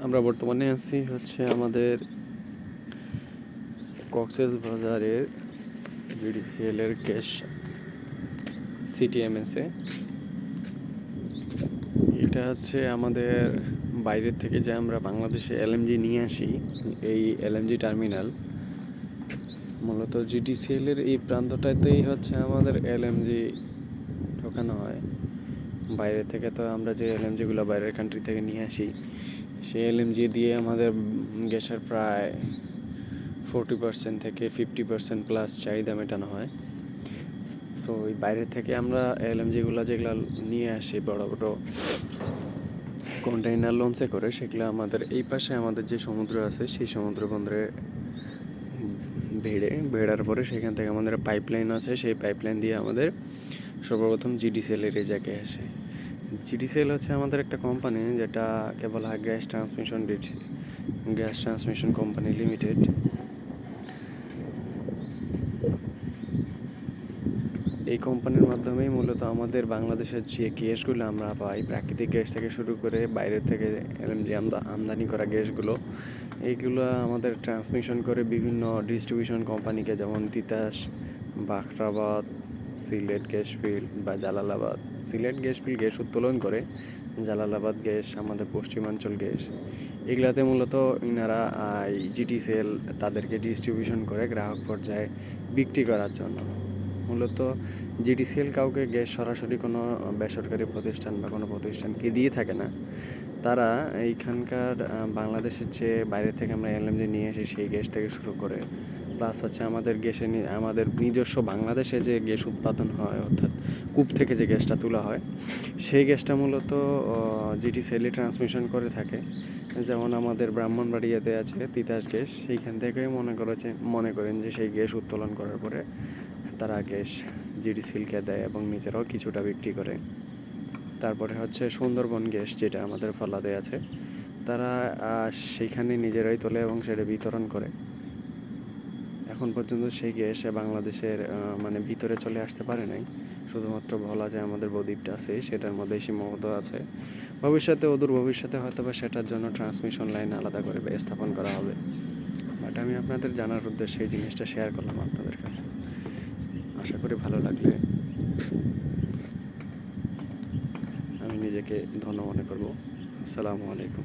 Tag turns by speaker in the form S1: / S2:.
S1: আমরা বর্তমানে আছি হচ্ছে আমাদের কক্সবাজারের বিডিসিএল এর গ্যাস সিটিএমএসে। এটা হচ্ছে আমাদের বাইরের থেকে যে আমরা বাংলাদেশে এলএমজি নিয়ে আসি, এই এলএমজি টার্মিনাল মূলত জিডিসিএল এর এই প্রান্তটাতেই হচ্ছে আমাদের এলএমজি ঢোকানো হয়। বাইরে থেকে তো আমরা যে এলএমজিগুলো বাইরের কান্ট্রি থেকে নিয়ে আসি, সেই এলএমজি দিয়ে আমাদের গ্যাসের প্রায় 40% থেকে 50% প্লাস চাহিদা মেটানো হয়। সো ওই বাইরে থেকে আমরা এলএমজিগুলো যেগুলো নিয়ে আসি বড় বড় কন্টেইনার লঞ্চে করে, সেগুলো আমাদের এই পাশে আমাদের যে সমুদ্র আছে সেই সমুদ্র বন্দরে ভেড়ার পরে সেখান থেকে আমাদের পাইপলাইন আছে, সেই পাইপলাইন দিয়ে আমাদের সর্বপ্রথম জিডিসিএল এর এই জায়গায় আসে। জিডিসিএল হচ্ছে আমাদের একটা কোম্পানি যেটা কেবল হয় গ্যাস ট্রান্সমিশন কোম্পানি লিমিটেড। এই কোম্পানির মাধ্যমেই মূলত আমাদের বাংলাদেশের যে গ্যাসগুলো আমরা পাই, প্রাকৃতিক গ্যাস থেকে শুরু করে বাইরের থেকে এলএমজি আমদানি করা গ্যাসগুলো, এইগুলো আমাদের ট্রান্সমিশন করে বিভিন্ন ডিস্ট্রিবিউশন কোম্পানিকে, যেমন তিতাস, বাখরাবাদ, সিলেট গ্যাস ফিল্ড বা Jalalabad. Sylhet gas field gas উত্তোলন করে, জালালাবাদ গ্যাস আমাদের পশ্চিমাঞ্চল গ্যাস, এগুলাতে মূলত ইনারা জিটিসিএল তাদেরকে ডিস্ট্রিবিউশন করে গ্রাহক পর্যায়ে বিক্রি করার জন্য। মূলত জিটিসিএল কাউকে গ্যাস সরাসরি কোনো বেসরকারি প্রতিষ্ঠান বা কোনো প্রতিষ্ঠানকে দিয়ে থাকে না। তারা এইখানকার বাংলাদেশের যে বাইরে থেকে আমরা এলএমজি নিয়ে আসি সেই গ্যাস থেকে শুরু করে, প্লাস হচ্ছে আমাদের আমাদের নিজস্ব বাংলাদেশে যে গ্যাস উৎপাদন হয়, অর্থাৎ কূপ থেকে যে গ্যাসটা তোলা হয়, সেই গ্যাসটা মূলত জিটিসিএলই ট্রান্সমিশন করে থাকে। যেমন আমাদের ব্রাহ্মণবাড়িয়াতে আছে তিতাস গ্যাস, সেইখান থেকেই মনে করেন যে সেই গ্যাস উত্তোলন করার পরে তারা গ্যাস জিডিসিএলকে দেয় এবং নিজেরাও কিছুটা বিক্রি করে। তারপরে হচ্ছে সুন্দরবন গ্যাস, যেটা আমাদের ফলাতে আছে, তারা সেইখানে নিজেরাই তোলে এবং সেটা বিতরণ করে। এখন পর্যন্ত সেই গ্যাস বাংলাদেশের ভিতরে চলে আসতে পারে নাই, শুধুমাত্র বলা যায় আমাদের বদ্বীপটা আছে সেটার মধ্যেই সীমাবদ্ধ আছে। অদূর ভবিষ্যতে হয়তো বা সেটার জন্য ট্রান্সমিশন লাইন আলাদা করে স্থাপন করা হবে। বাট আমি আপনাদের জানার উদ্দেশ্যে এই জিনিসটা শেয়ার করলাম আপনাদের কাছে। আশা করি ভালো লাগলে আমি নিজেকে ধন্য মনে করব। আসসালামু আলাইকুম।